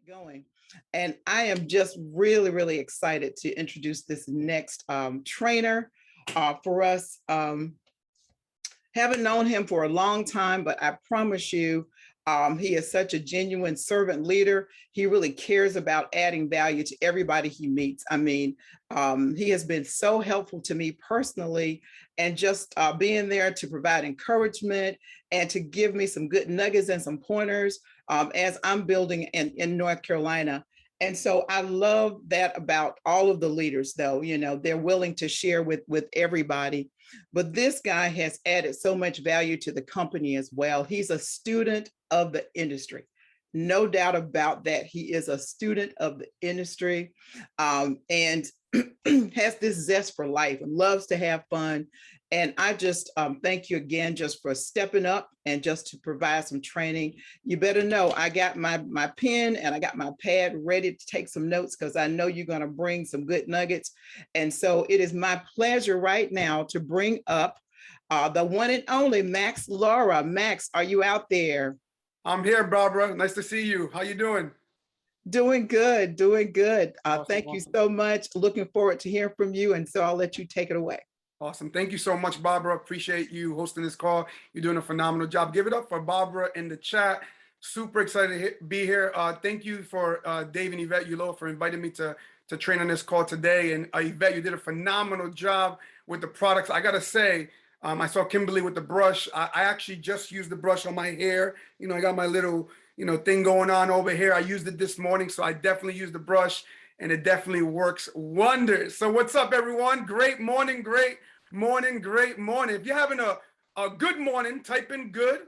Going. And I am just really, really excited to introduce this next trainer for us. Haven't known him for a long time, but I promise you, he is such a genuine servant leader. He really cares about adding value to everybody he meets. I mean, he has been so helpful to me personally, and just being there to provide encouragement and to give me some good nuggets and some pointers as I'm building in North Carolina. And so I love that about all of the leaders, though, you know, they're willing to share with everybody. But this guy has added so much value to the company as well. He's a student of the industry. No doubt about that. He is a student of the industry and has this zest for life and loves to have fun. And I just thank you again just for stepping up and just to provide some training. You better know I got my pen and I got my pad ready to take some notes because I know you're going to bring some good nuggets. And so it is my pleasure right now to bring up the one and only Max Lora. Max, are you out there? I'm here, Barbara. Nice to see you. How you doing? Doing good, doing good. Awesome, Thank you so much. Looking forward to hearing from you. And so I'll let you take it away. Awesome. Thank you so much, Barbara. Appreciate you hosting this call. You're doing a phenomenal job. Give it up for Barbara in the chat. Super excited to be here. Thank you for Dave and Yvette Ulo for inviting me to train on this call today. And Yvette, you did a phenomenal job with the products. I got to say, I saw Kimberly with the brush. I actually just used the brush on my hair. You know, I got my little, thing going on over here. I used it this morning, so I definitely used the brush, and it definitely works wonders. So what's up, everyone? Great morning, great morning, great morning. If you're having a good morning, type in good.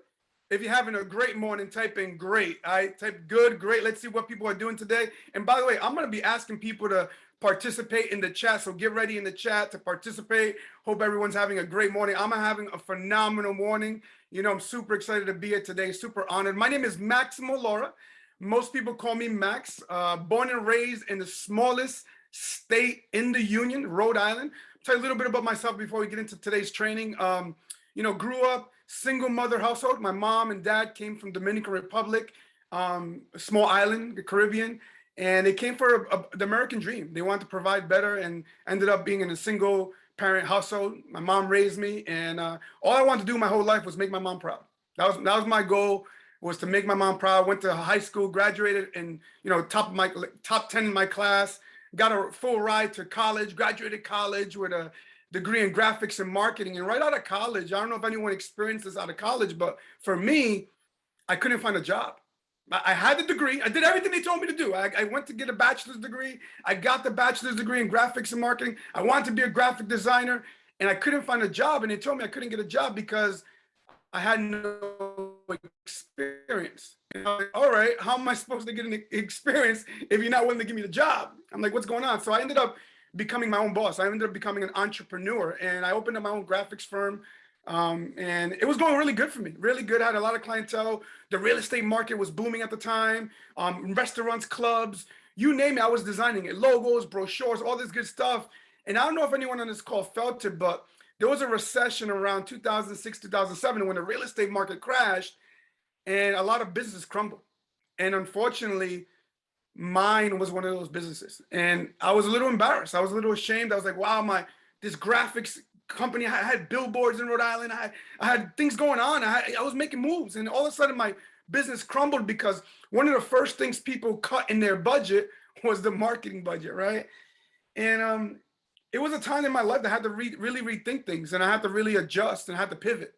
If you're having a great morning, type in great. I type good, great. Let's see what people are doing today. And by the way, I'm going to be asking people to participate in the chat. So get ready in the chat to participate. Hope everyone's having a great morning. I'm having a phenomenal morning. I'm super excited to be here today. Super honored. My name is Maximo Lora. Most people call me Max. Born and raised in the smallest state in the Union, Rhode Island. I'll tell you a little bit about myself before we get into today's training. Grew up single mother household. My mom and dad came from Dominican Republic, a small island, the Caribbean. And they came for the American dream. They wanted to provide better and ended up being in a single parent household. My mom raised me, and all I wanted to do my whole life was make my mom proud. That was my goal, was to make my mom proud. Went to high school, graduated in top 10 in my class, got a full ride to college, graduated college with a degree in graphics and marketing. And right out of college, I don't know if anyone experienced this out of college, but for me, I couldn't find a job. I had the degree. I did everything they told me to do. I went to get a bachelor's degree. I got the bachelor's degree in graphics and marketing. I wanted to be a graphic designer, and I couldn't find a job. And they told me I couldn't get a job because I had no experience. And I was like, all right, how am I supposed to get an experience if you're not willing to give me the job? I'm like, what's going on? So I ended up becoming my own boss. I ended up becoming an entrepreneur, and I opened up my own graphics firm. And it was going really good for me, really good. I had a lot of clientele. The real estate market was booming at the time. Restaurants, clubs, you name it, I was designing it. Logos, brochures, all this good stuff. And I don't know if anyone on this call felt it, but there was a recession around 2006, 2007 when the real estate market crashed and a lot of businesses crumbled. And unfortunately, mine was one of those businesses. And I was a little embarrassed. I was a little ashamed. I was like, wow, this graphics company, I had billboards in Rhode Island. I had things going on. I was making moves, and all of a sudden my business crumbled because one of the first things people cut in their budget was the marketing budget, right? And it was a time in my life that I had to really rethink things, and I had to really adjust and I had to pivot.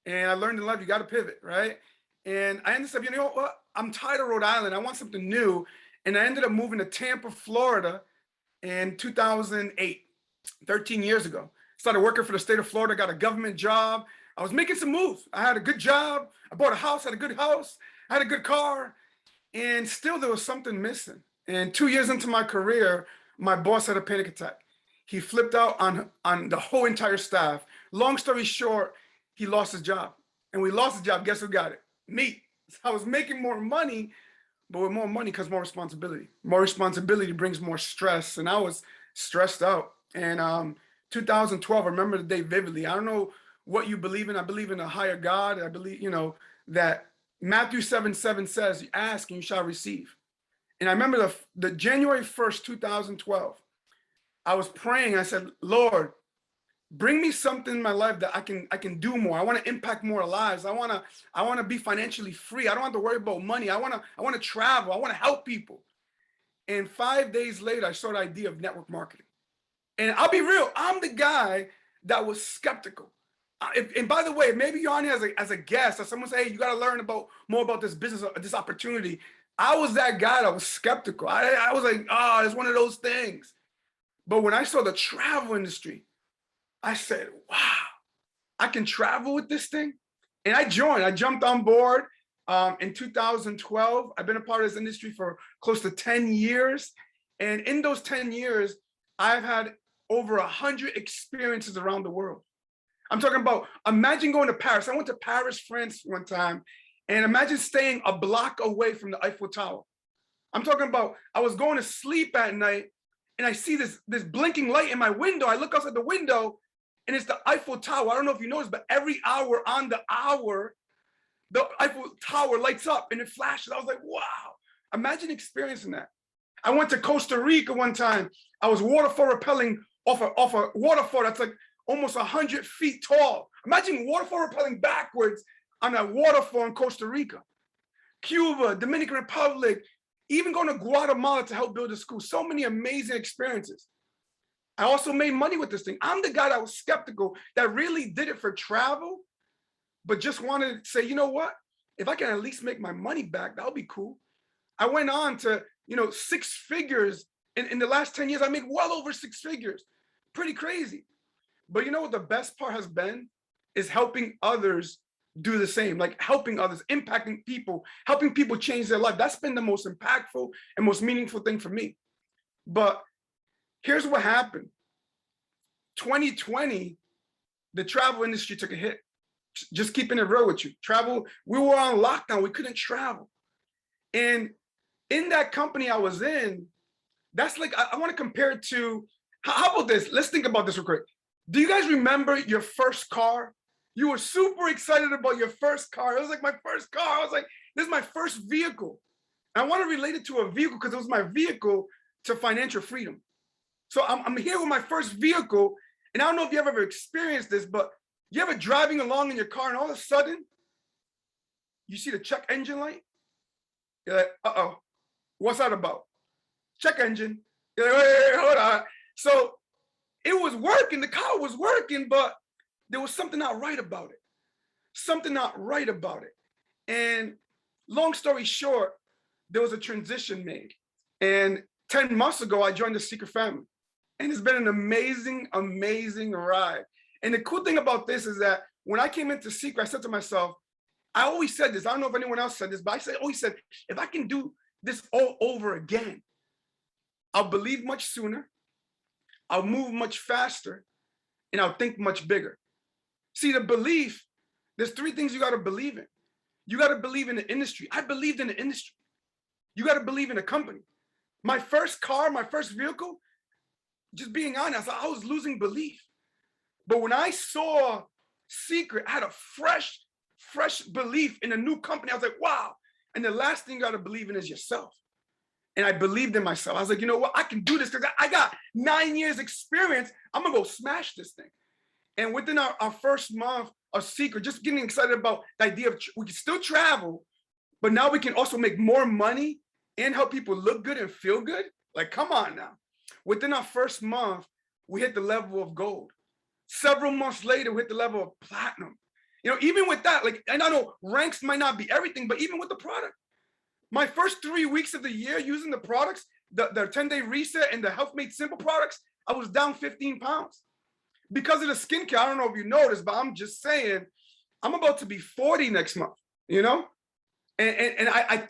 And I learned in life, you got to pivot, right? And I ended up, what? I'm tired of Rhode Island. I want something new. And I ended up moving to Tampa, Florida in 2008, 13 years ago. Started working for the state of Florida, got a government job. I was making some moves. I had a good job. I bought a house, had a good house, had a good car, and still there was something missing. And 2 years into my career, my boss had a panic attack. He flipped out on the whole entire staff. Long story short, he lost his job. And we lost his job, guess who got it? Me. So I was making more money, but with more money comes more responsibility. More responsibility brings more stress, and I was stressed out. And 2012, I remember the day vividly. I don't know what you believe in. I believe in a higher God. I believe, that Matthew 7:7 says, ask and you shall receive. And I remember the January 1st, 2012, I was praying. I said, Lord, bring me something in my life that I can do more. I want to impact more lives. I want to be financially free. I don't have to worry about money. I want to travel. I want to help people. And 5 days later, I saw the idea of network marketing. And I'll be real, I'm the guy that was skeptical. And by the way, maybe you're on here as a guest, or someone say, hey, you got to learn more about this business, this opportunity. I was that guy that was skeptical. I was like, oh, it's one of those things. But when I saw the travel industry, I said, wow, I can travel with this thing. And I joined. I jumped on board in 2012. I've been a part of this industry for close to 10 years. And in those 10 years, I've had over 100 experiences around the world. I'm talking about, imagine going to Paris. I went to Paris, France one time, and imagine staying a block away from the Eiffel Tower. I'm talking about, I was going to sleep at night and I see this blinking light in my window. I look outside the window and it's the Eiffel Tower. I don't know if you noticed, but every hour on the hour, the Eiffel Tower lights up and it flashes. I was like, wow, imagine experiencing that. I went to Costa Rica one time. I was waterfall rappelling off a waterfall that's like almost 100 feet tall. Imagine waterfall rappelling backwards on a waterfall in Costa Rica. Cuba, Dominican Republic, even going to Guatemala to help build a school. So many amazing experiences. I also made money with this thing. I'm the guy that was skeptical, that really did it for travel, but just wanted to say, you know what? If I can at least make my money back, that would be cool. I went on to, 6 figures. In the last 10 years, I made well over 6 figures. Pretty crazy. But you know what the best part has been? Is helping others do the same, like helping others, impacting people, helping people change their life. That's been the most impactful and most meaningful thing for me. But here's what happened. 2020, the travel industry took a hit. Just keeping it real with you. Travel, we were on lockdown. We couldn't travel. And in that company I was in, that's like, I want to compare it to, how about this? Let's think about this real quick. Do you guys remember your first car? You were super excited about your first car. It was like my first car. I was like, this is my first vehicle. And I want to relate it to a vehicle because it was my vehicle to financial freedom. So I'm here with my first vehicle. And I don't know if you ever experienced this, but you ever driving along in your car and all of a sudden you see the check engine light? You're like, uh-oh, what's that about? Check engine. You're like, wait, hold on. So it was working, the car was working, but there was something not right about it. Something not right about it. And long story short, there was a transition made. And 10 months ago, I joined the Secret family. And it's been an amazing, amazing ride. And the cool thing about this is that when I came into Secret, I said to myself, I always said this, I don't know if anyone else said this, but I always said, if I can do this all over again, I'll believe much sooner, I'll move much faster, and I'll think much bigger. See, the belief, there's 3 things you got to believe in. You got to believe in the industry. I believed in the industry. You got to believe in the company. My first car, my first vehicle, just being honest, I was losing belief. But when I saw Secret, I had a fresh belief in a new company. I was like, wow. And the last thing you got to believe in is yourself. And I believed in myself. I was like, you know what? I can do this because I got 9 years experience. I'm going to go smash this thing. And within our first month of Secret, just getting excited about the idea of we can still travel, but now we can also make more money and help people look good and feel good. Like, come on now. Within our first month, we hit the level of gold. Several months later, we hit the level of platinum. Even with that, like, and I know ranks might not be everything, but even with the product, my first 3 weeks of the year using the products, the 10-day reset and the Health Made Simple products, I was down 15 pounds. Because of the skincare, I don't know if you noticed, but I'm just saying, I'm about to be 40 next month, And I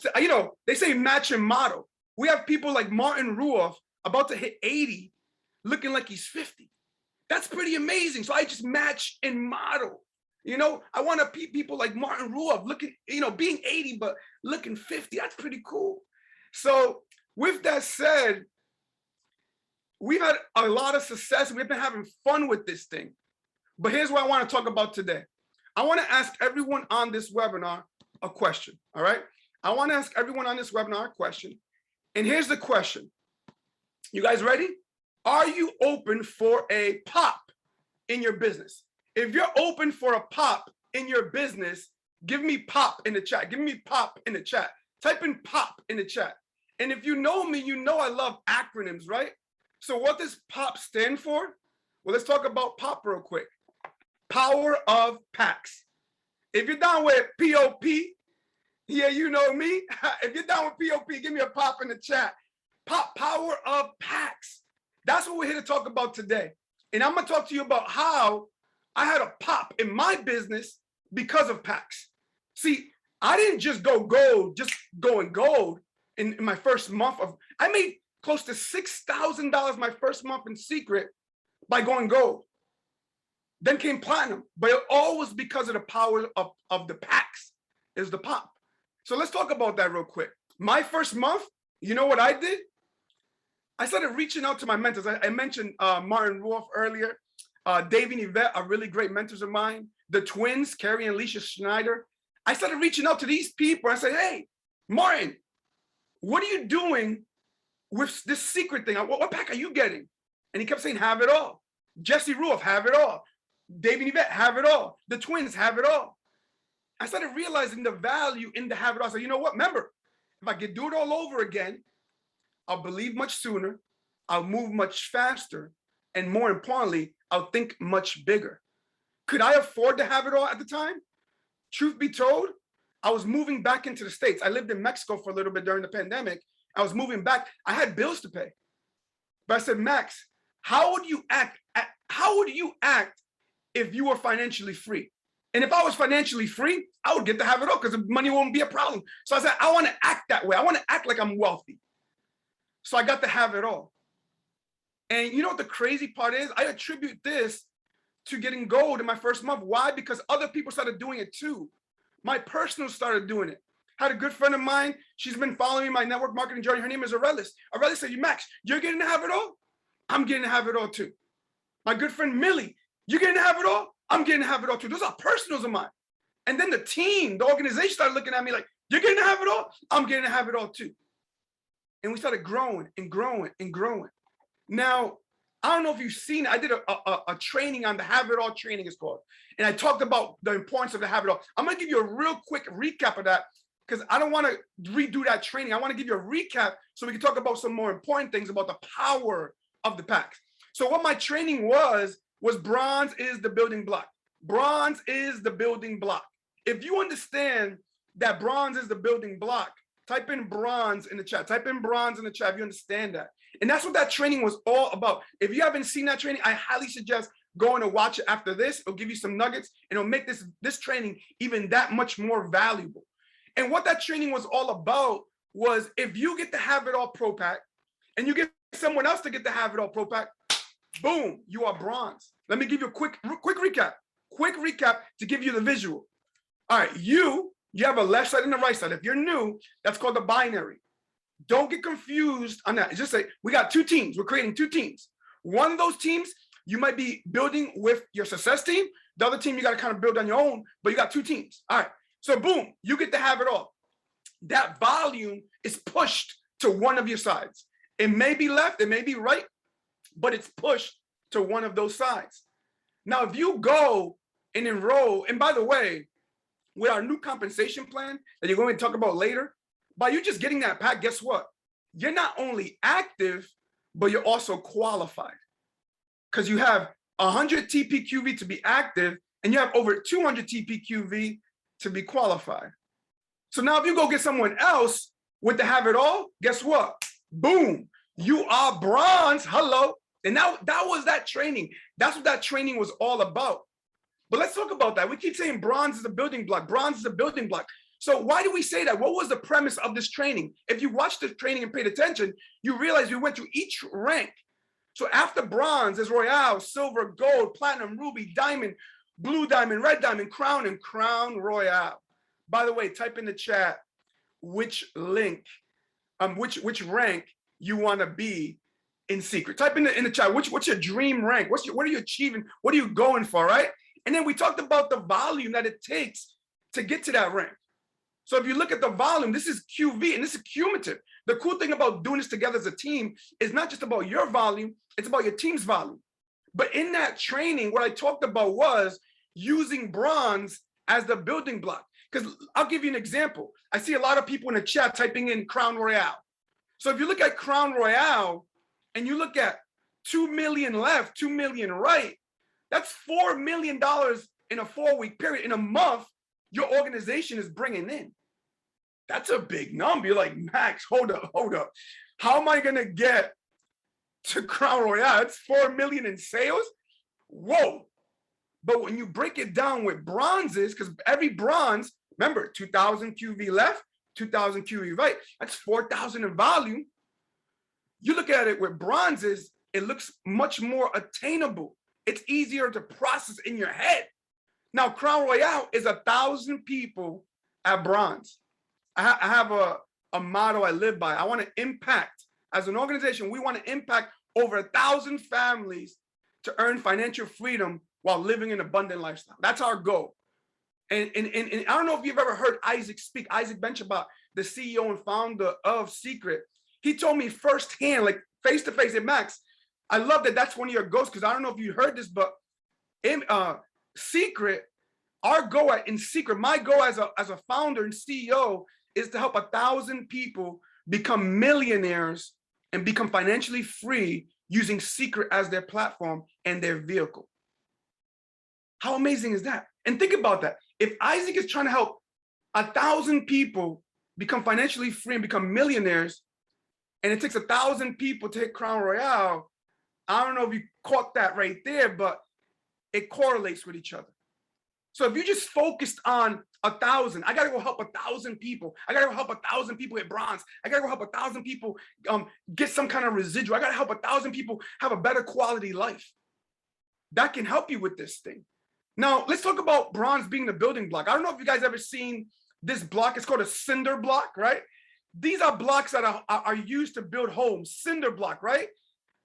they say match and model. We have people like Martin Ruoff about to hit 80, looking like he's 50. That's pretty amazing. So I just match and model. I want to people like Martin Ruoff looking, being 80, but looking 50. That's pretty cool. So with that said, we've had a lot of success. We've been having fun with this thing. But here's what I want to talk about today. I want to ask everyone on this webinar a question, all right? I want to ask everyone on this webinar a question. And here's the question. You guys ready? Are you open for a pop in your business? If you're open for a pop in your business, give me pop in the chat. Give me pop in the chat. Type in pop in the chat. And if you know me, you know I love acronyms, right? So what does POP stand for? Well, let's talk about POP real quick. Power of Packs. If you're down with P.O.P, yeah, you know me. If you're down with P.O.P, give me a pop in the chat. POP, power of packs. That's what we're here to talk about today. And I'm going to talk to you about how I had a pop in my business because of packs. See, I didn't just go gold, just going gold in my first month of, I made close to $6,000 my first month in secret by going gold. Then came platinum, but it all was because of the power of the packs, is the pop. So let's talk about that real quick. My first month, you know what I did? I started reaching out to my mentors. I mentioned Martin Wolf earlier. Dave and Yvette are really great mentors of mine. The twins, Carrie and Alicia Schneider. I started reaching out to these people. I said, hey, Martin, what are you doing with this secret thing? What pack are you getting? And he kept saying, have it all. Jesse Ruoff, have it all. Dave and Yvette, have it all. The twins, have it all. I started realizing the value in the have it all. So you know what? Remember, if I could do it all over again, I'll believe much sooner, I'll move much faster, and more importantly, I'll think much bigger. Could I afford to have it all at the time? Truth be told, I was moving back into the States. I lived in Mexico for a little bit during the pandemic. I was moving back. I had bills to pay. But I said, Max, how would you act? How would you act if you were financially free? And if I was financially free, I would get to have it all because money won't be a problem. So I said, I want to act that way. I want to act like I'm wealthy. So I got to have it all. And you know what the crazy part is? I attribute this to getting gold in my first month. Why? Because other people started doing it too. My personal started doing it. Had a good friend of mine. She's been following me my network marketing journey. Her name is Aurelis. Aurelis said, Max, you're getting to have it all? I'm getting to have it all too. My good friend Millie, you're getting to have it all? I'm getting to have it all too. Those are personals of mine. And then the team, the organization started looking at me like, you're getting to have it all? I'm getting to have it all too. And we started growing and growing and growing. Now, I don't know if you've seen, I did a training on the Have It All training, it's called. And I talked about the importance of the Have It All. I'm going to give you a real quick recap of that because I don't want to redo that training. I want to give you a recap so we can talk about some more important things about the power of the packs. So what my training was bronze is the building block. Bronze is the building block. If you understand that bronze is the building block, type in bronze in the chat. Type in bronze in the chat if you understand that. And that's what that training was all about. If you haven't seen that training, I highly suggest going to watch it after this. It'll give you some nuggets and it'll make this training even that much more valuable. And what that training was all about was if you get to Have It All Pro Pack and you get someone else to get to Have It All Pro Pack, boom, you are bronze. Let me give you a quick recap. Quick recap to give you the visual. All right, you have a left side and a right side. If you're new, that's called the binary. Don't get confused on that. It's just say we got two teams. We're creating two teams. One of those teams, you might be building with your success team. The other team, you got to kind of build on your own, but you got two teams. All right. So boom, you get to have it all. That volume is pushed to one of your sides. It may be left, it may be right, but it's pushed to one of those sides. Now, if you go and enroll, and by the way, with our new compensation plan that you're going to talk about later, by you just getting that pack, guess what? You're not only active, but you're also qualified because you have 100 TPQV to be active and you have over 200 TPQV to be qualified. So now if you go get someone else with the Have It All, guess what? Boom, you are bronze. Hello. And now that was that training. That's what that training was all about. But let's talk about that. We keep saying bronze is a building block. Bronze is a building block. So why do we say that? What was the premise of this training? If you watched the training and paid attention, you realize we went through each rank. So after bronze is royale, silver, gold, platinum, ruby, diamond, blue diamond, red diamond, crown, and crown royale. By the way, type in the chat which link, which rank you want to be in secret. Type in the chat what's your dream rank? What are you achieving? What are you going for, right? And then we talked about the volume that it takes to get to that rank. So if you look at the volume, this is QV and this is cumulative. The cool thing about doing this together as a team is not just about your volume, it's about your team's volume. But in that training, what I talked about was using bronze as the building block. Because I'll give you an example. I see a lot of people in the chat typing in Crown Royale. So if you look at Crown Royale and you look at 2 million left, 2 million right, that's $4 million in a 4-week period. In a month, your organization is bringing in. That's a big number. You're like, Max, hold up. How am I going to get to Crown Royale? It's 4 million in sales. Whoa. But when you break it down with bronzes, because every bronze, remember, 2,000 QV left, 2,000 QV right, that's 4,000 in volume. You look at it with bronzes, it looks much more attainable. It's easier to process in your head. Now, Crown Royale is 1,000 people at bronze. I have a motto I live by. I want to impact, as an organization, we want to impact over 1,000 families to earn financial freedom while living an abundant lifestyle. That's our goal. And I don't know if you've ever heard Isaac speak, Isaac Benchabat, the CEO and founder of Secret. He told me firsthand, like face to face, hey, Max, I love that that's one of your goals, because I don't know if you heard this, but in Secret, our goal in Secret, my goal as a founder and CEO is to help 1,000 people become millionaires and become financially free using Secret as their platform and their vehicle. How amazing is that? And think about that. If Isaac is trying to help 1,000 people become financially free and become millionaires, and it takes 1,000 people to hit Crown Royale, I don't know if you caught that right there, but it correlates with each other. So if you just focused on 1,000, I got to go help 1,000 people. I got to go help 1,000 people get bronze. I got to go help 1,000 people get some kind of residual. I got to help 1,000 people have a better quality life. That can help you with this thing. Now, let's talk about bronze being the building block. I don't know if you guys ever seen this block. It's called a cinder block, right? These are blocks that are used to build homes. Cinder block, right?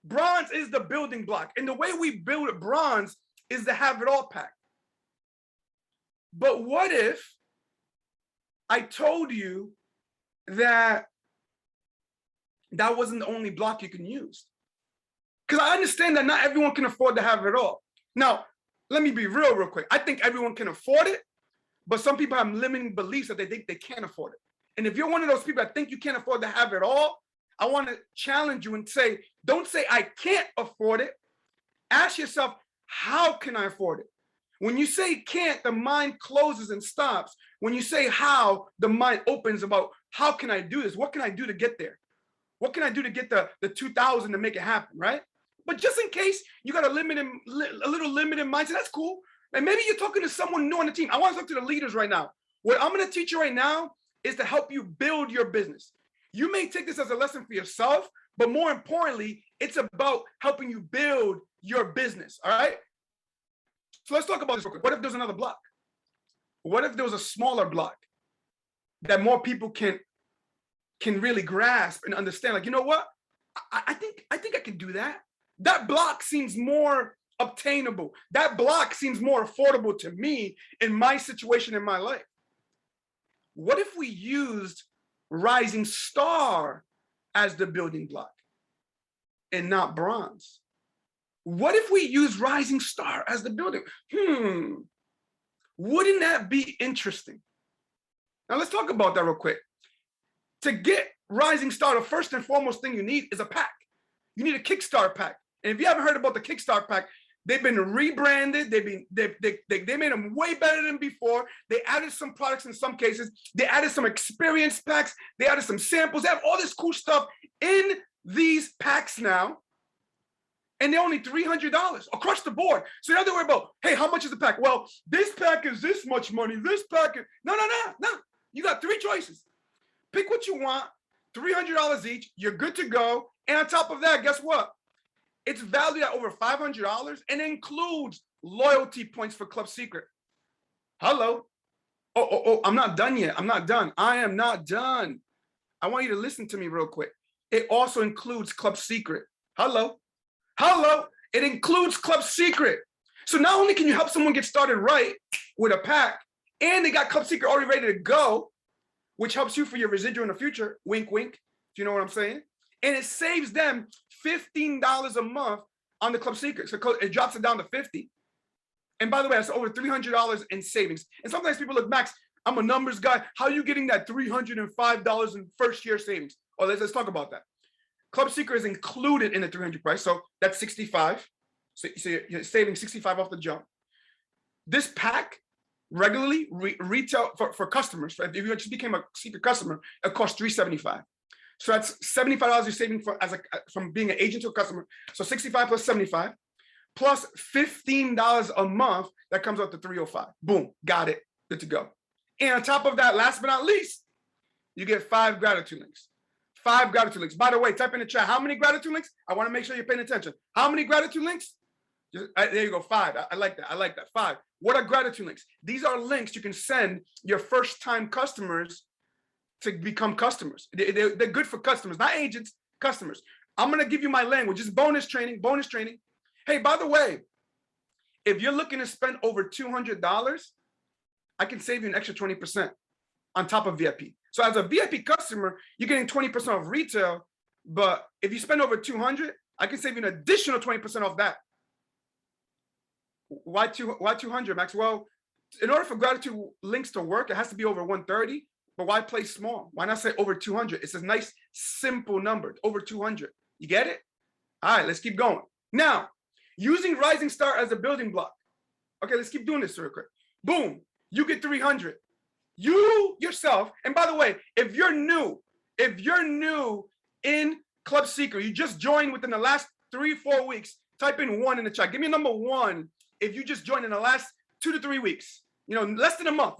Bronze is the building block. And the way we build bronze is to have it all packed. But what if I told you that that wasn't the only block you can use? Because I understand that not everyone can afford to have it all. Now, let me be real quick. I think everyone can afford it, but some people have limiting beliefs that they think they can't afford it. And if you're one of those people that think you can't afford to have it all, I want to challenge you and say, don't say I can't afford it. Ask yourself, how can I afford it? When you say can't, the mind closes and stops. When you say how, the mind opens about how can I do this? What can I do to get there? What can I do to get the 2,000 to make it happen, right? But just in case you got a little limited mindset, that's cool. And maybe you're talking to someone new on the team. I want to talk to the leaders right now. What I'm going to teach you right now is to help you build your business. You may take this as a lesson for yourself, but more importantly, it's about helping you build your business, all right? So let's talk about this real quick. What if there's another block? What if there was a smaller block that more people can really grasp and understand? Like, you know what? I think I can do that. That block seems more obtainable. That block seems more affordable to me in my situation in my life. What if we used Rising Star as the building block and not bronze? What if we use Rising Star as the building? Wouldn't that be interesting? Now let's talk about that real quick. To get Rising Star, the first and foremost thing you need is a pack. You need a Kickstart pack. And if you haven't heard about the Kickstart pack, they've been rebranded. They made them way better than before. They added some products in some cases. They added some experience packs. They added some samples. They have all this cool stuff in these packs now. And they're only $300 across the board. So you don't have to worry about, hey, how much is the pack? Well, this pack is this much money. This pack is, no. You got 3 choices. Pick what you want, $300 each. You're good to go. And on top of that, guess what? It's valued at over $500 and includes loyalty points for Club Secret. Hello. Oh, I'm not done yet. I'm not done. I am not done. I want you to listen to me real quick. It also includes Club Secret. Hello. It includes Club Secret. So not only can you help someone get started right with a pack, and they got Club Secret already ready to go, which helps you for your residual in the future. Wink, wink. Do you know what I'm saying? And it saves them $15 a month on the Club Secret. So it drops it down to $50. And by the way, that's over $300 in savings. And sometimes people look, Max, I'm a numbers guy. How are you getting that $305 in first year savings? Oh, let's talk about that. Club Secret is included in the 300 price. So that's 65. So you're saving 65 off the jump. This pack regularly retail for customers, if you just became a Secret customer, it costs $375. So that's $75 you're saving from being an agent to a customer. So 65 plus 75 plus $15 a month, that comes out to $305. Boom, got it, good to go. And on top of that, last but not least, you get 5 gratitude links. 5 gratitude links. By the way, type in the chat, how many gratitude links? I want to make sure you're paying attention. How many gratitude links? There you go, 5. I like that. I like that. 5. What are gratitude links? These are links you can send your first-time customers to become customers. They're good for customers, not agents, customers. I'm going to give you my language. It's bonus training, bonus training. Hey, by the way, if you're looking to spend over $200, I can save you an extra 20% on top of VIP. So as a VIP customer, you're getting 20% off retail, but if you spend over $200, I can save you an additional 20% off that. Why 200, Max? Well, in order for gratitude links to work, it has to be over 130, but why play small? Why not say over 200? It's a nice, simple number, over 200. You get it? All right, let's keep going. Now, using Rising Star as a building block. Okay, let's keep doing this real quick. Boom, you get 300. You yourself, and by the way, if you're new in Club Secret, you just joined within the last 3-4 weeks, type in 1 in the chat. Give me a number 1 if you just joined in the last 2 to 3 weeks. You know, less than a month,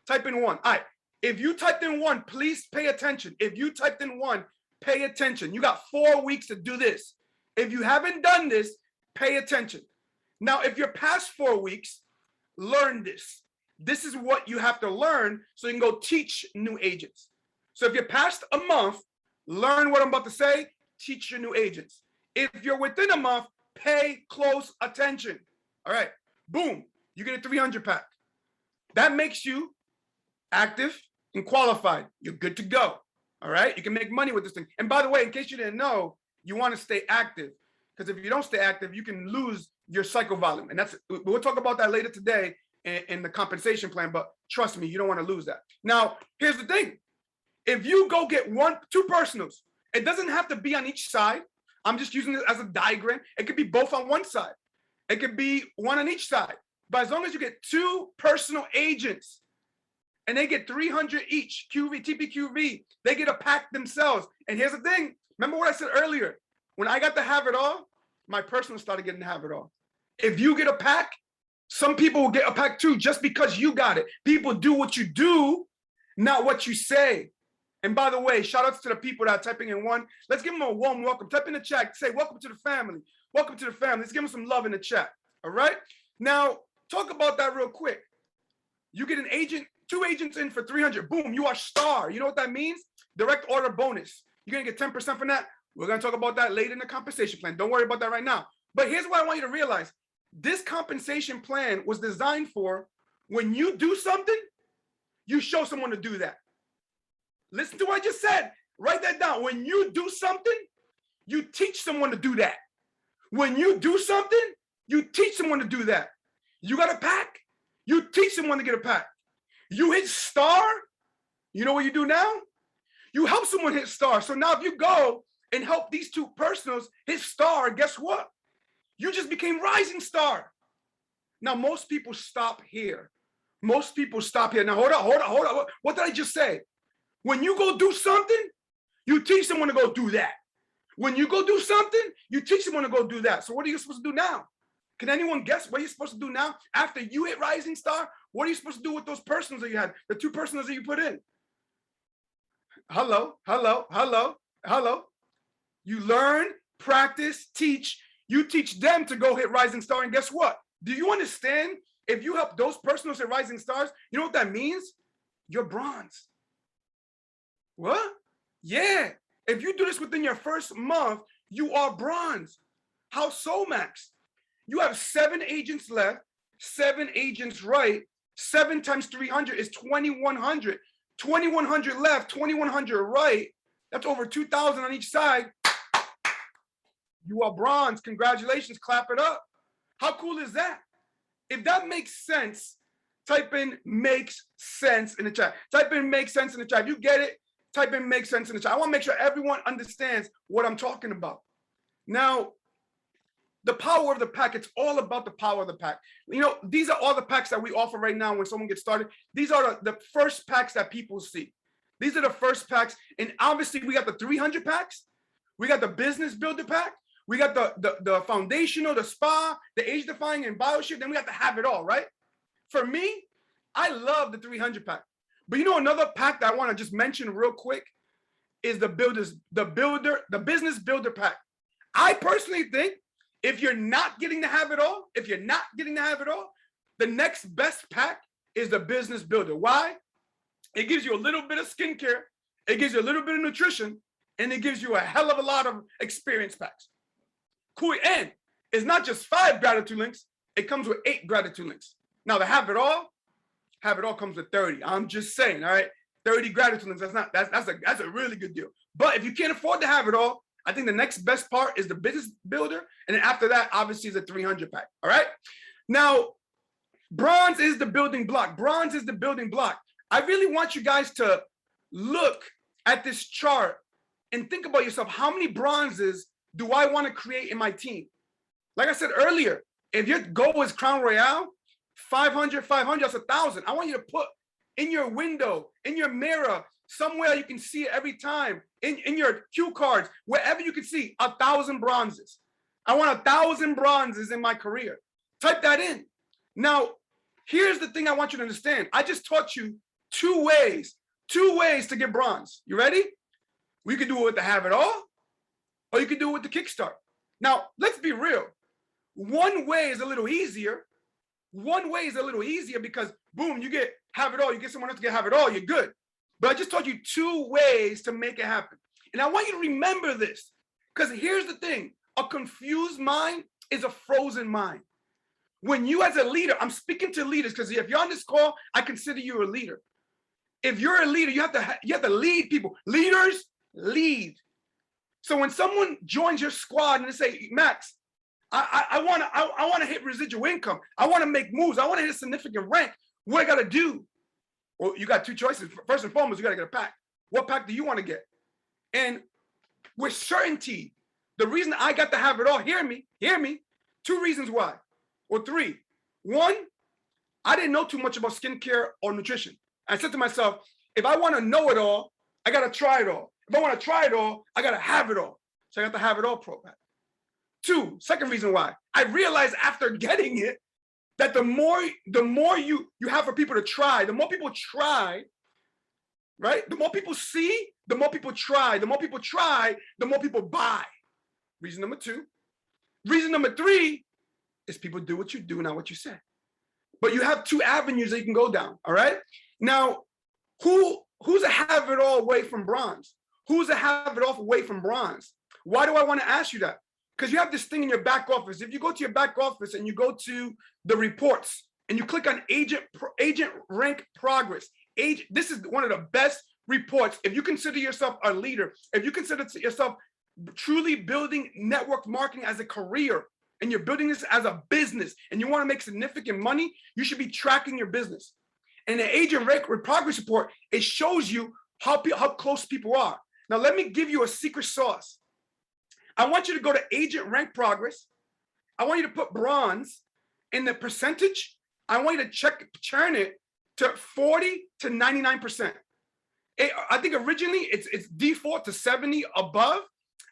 type in 1. All right, if you typed in 1, please pay attention. If you typed in 1, pay attention. You got 4 weeks to do this. If you haven't done this, pay attention. Now, if you're past 4 weeks, learn this. This is what you have to learn so you can go teach new agents. So if you're past a month, learn what I'm about to say, teach your new agents. If you're within a month, pay close attention. All right, boom, you get a 300 pack. That makes you active and qualified. You're good to go. All right, you can make money with this thing. And by the way, in case you didn't know, you want to stay active, because if you don't stay active, you can lose your cycle volume. And we'll talk about that later today in the compensation plan, but trust me, you don't want to lose that. Now, here's the thing. If you go get 2 personals, it doesn't have to be on each side. I'm just using it as a diagram. It could be both on one side. It could be 1 on each side. But as long as you get 2 personal agents and they get 300 each, QV, TPQV, they get a pack themselves. And here's the thing. Remember what I said earlier? When I got to have it all, my personal started getting to have it all. If you get a pack, some people will get a pack too, just because you got it. People do what you do, not what you say. And by the way, shout outs to the people that are typing in 1. Let's give them a warm welcome. Type in the chat, say welcome to the family. Welcome to the family. Let's give them some love in the chat. All right. Now, talk about that real quick. You get an agent, 2 agents in for 300. Boom, you are star. You know what that means? Direct order bonus. You're going to get 10% from that. We're going to talk about that later in the compensation plan. Don't worry about that right now. But here's what I want you to realize. This compensation plan was designed for when you do something, you show someone to do that. Listen to what I just said. Write that down. When you do something, you teach someone to do that. When you do something, you teach someone to do that. You got a pack, you teach someone to get a pack. You hit star, you know what you do now? You help someone hit star. So now if you go and help these 2 personals hit star, guess what? You just became rising star. Now, most people stop here. Most people stop here. Now, hold on. What did I just say? When you go do something, you teach someone to go do that. When you go do something, you teach someone to go do that. So what are you supposed to do now? Can anyone guess what you're supposed to do now? After you hit rising star, what are you supposed to do with those personals that you had, the 2 personals that you put in? Hello. You learn, practice, teach. You teach them to go hit rising star. And guess what? Do you understand? If you help those personals hit rising stars, you know what that means? You're bronze. What? Yeah. If you do this within your first month, you are bronze. How so, Max? You have 7 agents left, 7 agents right. 7 times 300 is 2,100. 2,100 left, 2,100 right. That's over 2,000 on each side. You are bronze. Congratulations. Clap it up. How cool is that? If that makes sense, type in makes sense in the chat. Type in makes sense in the chat. If you get it, type in makes sense in the chat. I want to make sure everyone understands what I'm talking about. Now, the power of the pack, it's all about the power of the pack. You know, these are all the packs that we offer right now when someone gets started. These are the first packs that people see. These are the first packs. And obviously, we got the 300 packs. We got the business builder pack. We got the foundational, the spa, the age defying and bioshift. Then we have to have it all, right? For me, I love the 300 pack. But you know, another pack that I want to just mention real quick is the business builder pack. I personally think if you're not getting to have it all, the next best pack is the business builder. Why? It gives you a little bit of skincare, it gives you a little bit of nutrition, and it gives you a hell of a lot of experience packs. Cool. And it's not just 5 gratitude links, it comes with 8 gratitude links. Now the have it all comes with 30. I'm just saying, all right? 30 gratitude links. That's a really good deal. But if you can't afford to have it all, I think the next best part is the business builder. And then after that, obviously, is a 300 pack. All right. Now, bronze is the building block. Bronze is the building block. I really want you guys to look at this chart and think about yourself. How many bronzes do I want to create in my team? Like I said earlier, if your goal is Crown Royale, 500, that's 1,000. I want you to put in your window, in your mirror, somewhere you can see it every time, in your cue cards, wherever you can see 1,000 bronzes. I want 1,000 bronzes in my career. Type that in. Now, here's the thing I want you to understand. I just taught you two ways to get bronze. You ready? We could do it with the have it all, or you could do it with the kickstart. Now, let's be real. One way is a little easier. Because boom, you get have it all. You get someone else to get have it all, you're good. But I just taught you 2 ways to make it happen. And I want you to remember this, because here's the thing. A confused mind is a frozen mind. When you as a leader, I'm speaking to leaders, because if you're on this call, I consider you a leader. If you're a leader, you have to lead people. Leaders lead. So when someone joins your squad and they say, Max, I want to hit residual income. I want to make moves. I want to hit a significant rank. What I got to do? Well, you got 2 choices. First and foremost, you got to get a pack. What pack do you want to get? And with certainty, the reason I got to have it all, hear me, 2 reasons why, or 3. 1, I didn't know too much about skincare or nutrition. I said to myself, if I want to know it all, I got to try it all. If I want to try it all, I got to have it all. So I got to have it all pro pack. 2, second reason why, I realized after getting it, that the more you have for people to try, the more people try, right? The more people see, the more people try. The more people try, the more people buy. Reason number 2. Reason number 3 is people do what you do, not what you say. But you have 2 avenues that you can go down, all right? Now, who's a have it all away from bronze? Who's a have it all away from bronze? Why do I want to ask you that? Because you have this thing in your back office. If you go to your back office and you go to the reports and you click on agent rank progress, this is one of the best reports. If you consider yourself a leader, if you consider yourself truly building network marketing as a career, and you're building this as a business, and you want to make significant money, you should be tracking your business. And the agent rank progress report, it shows you how close people are. Now, let me give you a secret sauce. I want you to go to agent rank progress. I want you to put bronze in the percentage. I want you to turn it to 40 to 99%. I think originally it's default to 70 above.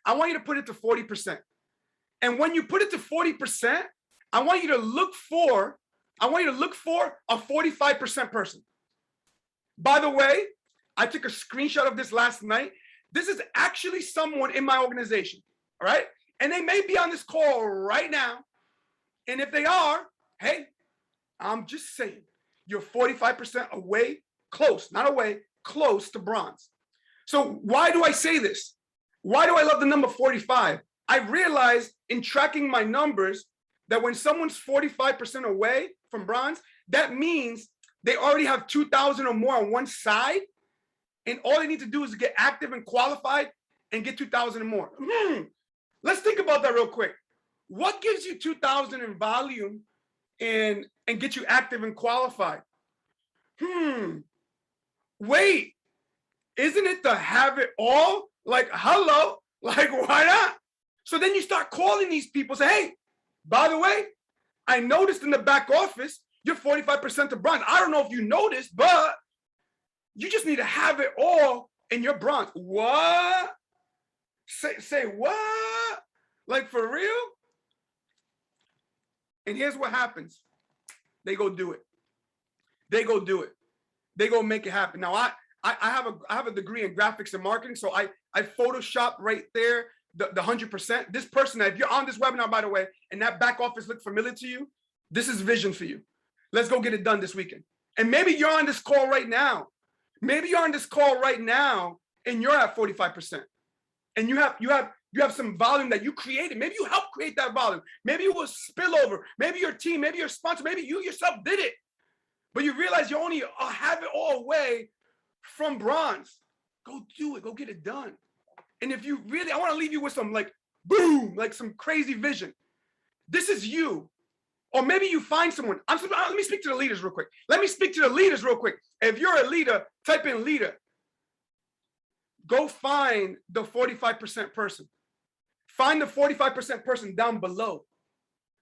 I want you to put it to 40%. And when you put it to 40%, I want you to look for a 45% person. By the way, I took a screenshot of this last night. This is actually someone in my organization. All right. And they may be on this call right now. And if they are, hey, I'm just saying, you're 45% away, close to bronze. So why do I say this? Why do I love the number 45? I realized in tracking my numbers that when someone's 45% away from bronze, that means they already have 2,000 or more on one side and all they need to do is get active and qualified and get 2,000 and more. Let's think about that real quick. What gives you 2,000 in volume and get you active and qualified? Wait, isn't it to have it all? Like, hello, like, why not? So then you start calling these people, say, hey, by the way, I noticed in the back office, you're 45% of bronze. I don't know if you noticed, but you just need to have it all in your bronze. What? Say what? Like, for real? And here's what happens. They go do it. They go do it. They go make it happen. Now, I have a degree in graphics and marketing, so I Photoshop right there the 100%. This person, if you're on this webinar, by the way, and that back office look familiar to you, this is vision for you. Let's go get it done this weekend. And maybe you're on this call right now. Maybe you're on this call right now and you're at 45%. And you have some volume that you created. Maybe you helped create that volume. Maybe it was spillover. Maybe your team, maybe your sponsor, maybe you yourself did it. But you realize you only have it all away from bronze. Go do it. Go get it done. And if you really, I want to leave you with some like, boom, like some crazy vision. This is you. Or maybe you find someone. Let me speak to the leaders real quick. Let me speak to the leaders real quick. If you're a leader, type in leader. Go find the 45% person. Find the 45% person down below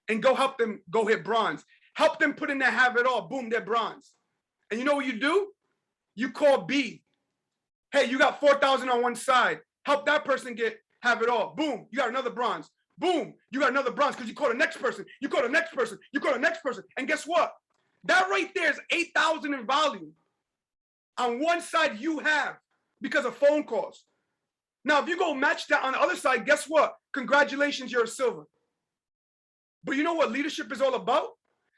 and go help them go hit bronze. Help them put in their have it all. Boom, they're bronze. And you know what you do? You call B. Hey, you got 4,000 on one side. Help that person have it all. Boom, you got another bronze. Boom, you got another bronze because you call the next person. You call the next person. You call the next person. And guess what? That right there is 8,000 in volume. On one side you have because of phone calls. Now, if you go match that on the other side, guess what? Congratulations, you're a silver. But you know what leadership is all about?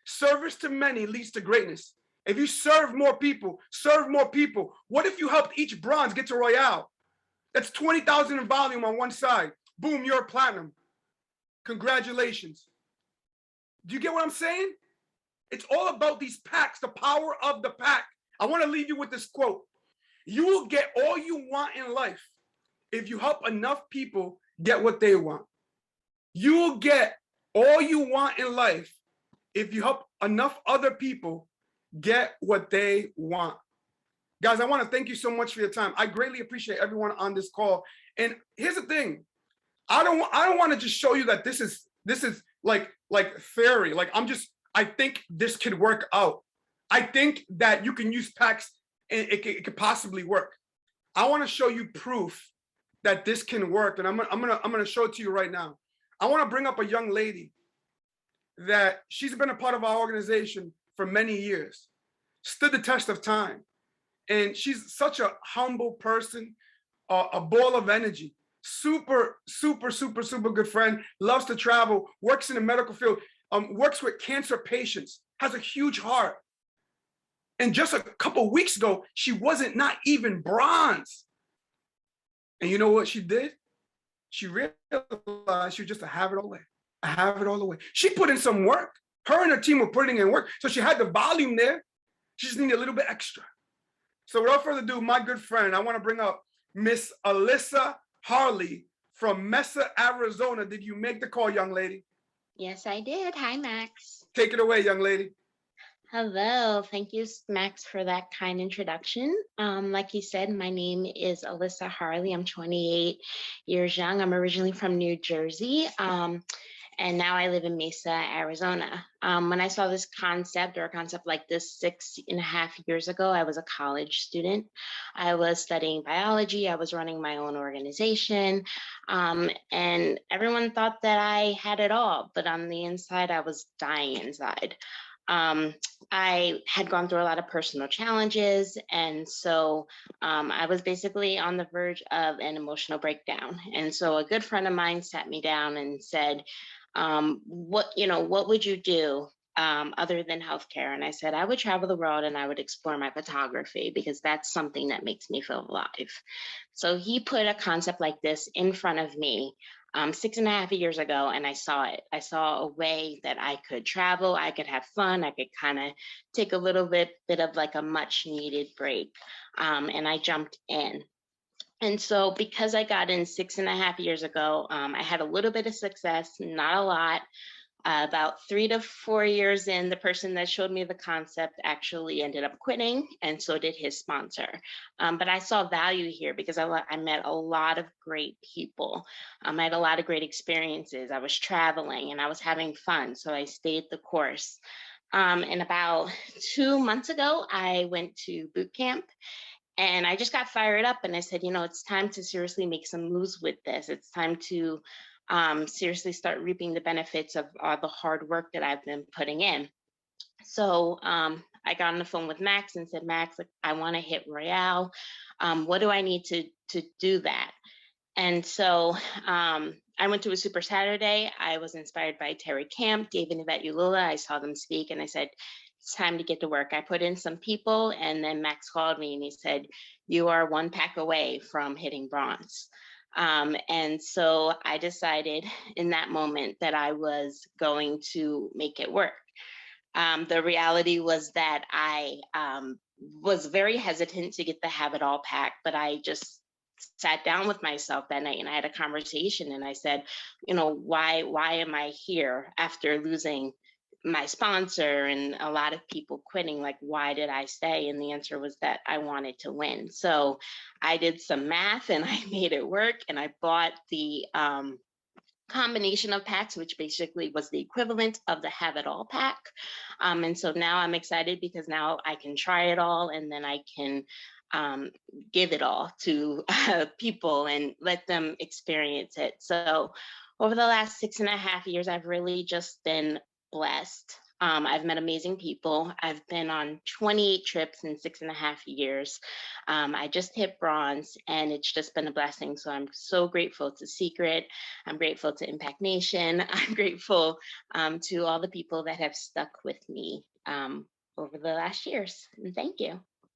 Service to many leads to greatness. If you serve more people, what if you helped each bronze get to Royale? That's 20,000 in volume on one side. Boom, you're a platinum. Congratulations. Do you get what I'm saying? It's all about these packs, the power of the pack. I want to leave you with this quote. You will get all you want in life if you help enough people get what they want. You will get all you want in life if you help enough other people get what they want. Guys, I want to thank you so much for your time. I greatly appreciate everyone on this call. And here's the thing. I don't want to just show you that this is like theory. Like I think this could work out. I think that you can use packs and it could possibly work. I want to show you proof that this can work. And I'm gonna show it to you right now. I want to bring up a young lady that she's been a part of our organization for many years, stood the test of time. And she's such a humble person, a ball of energy, super good friend, loves to travel, works in the medical field, works with cancer patients, has a huge heart. And just a couple of weeks ago, she wasn't not even bronze. And you know what she did? She realized she was just to have it all the way. I have it all the way. She put in some work. Her and her team were putting in work. So she had the volume there. She just needed a little bit extra. So without further ado, my good friend, I want to bring up Miss Allisa Harley from Mesa, Arizona. Did you make the call, young lady? Yes, I did. Hi, Max. Take it away, young lady. Hello. Thank you, Max, for that kind introduction. Like you said, my name is Allisa Harley. I'm 28 years young. I'm originally from New Jersey. And now I live in Mesa, Arizona. When I saw this concept or a concept like this 6.5 years ago, I was a college student. I was studying biology. I was running my own organization. And everyone thought that I had it all, but on the inside, I was dying inside. I had gone through a lot of personal challenges. And so I was basically on the verge of an emotional breakdown. And so a good friend of mine sat me down and said, what would you do other than healthcare? And I said, I would travel the world and I would explore my photography because that's something that makes me feel alive. So he put a concept like this in front of me. 6.5 years ago, and I saw it. I saw a way that I could travel, I could have fun, I could kind of take a little bit of like a much needed break. And I jumped in. And so because I got in 6.5 years ago, I had a little bit of success, not a lot. About 3 to 4 years in, the person that showed me the concept actually ended up quitting, and so did his sponsor. But I saw value here because I met a lot of great people. I had a lot of great experiences. I was traveling and I was having fun, so I stayed the course. And about 2 months ago, I went to boot camp. And I just got fired up and I said, it's time to seriously make some moves with this. It's time to seriously start reaping the benefits of all the hard work that I've been putting in. So I got on the phone with Max and said, Max, like, I want to hit Royale. What do I need to do that? And so I went to a Super Saturday. I was inspired by Terry Camp, Dave and Yvette Ulula. I saw them speak and I said, it's time to get to work. I put in some people and then Max called me and he said, you are one pack away from hitting bronze. And so I decided in that moment that I was going to make it work. The reality was that I was very hesitant to get the Have It All pack, but I just sat down with myself that night and I had a conversation and I said, why am I here after losing my sponsor and a lot of people quitting? Like, why did I stay? And the answer was that I wanted to win. So I did some math and I made it work and I bought the combination of packs, which basically was the equivalent of the Have It All pack. And so now I'm excited because now I can try it all and then I can give it all to people and let them experience it. So over the last 6.5 years, I've really just been blessed. I've met amazing people. I've been on 28 trips in 6.5 years. I just hit bronze and it's just been a blessing. So I'm so grateful to Secret. I'm grateful to Impact Nation. I'm grateful to all the people that have stuck with me over the last years. And thank you.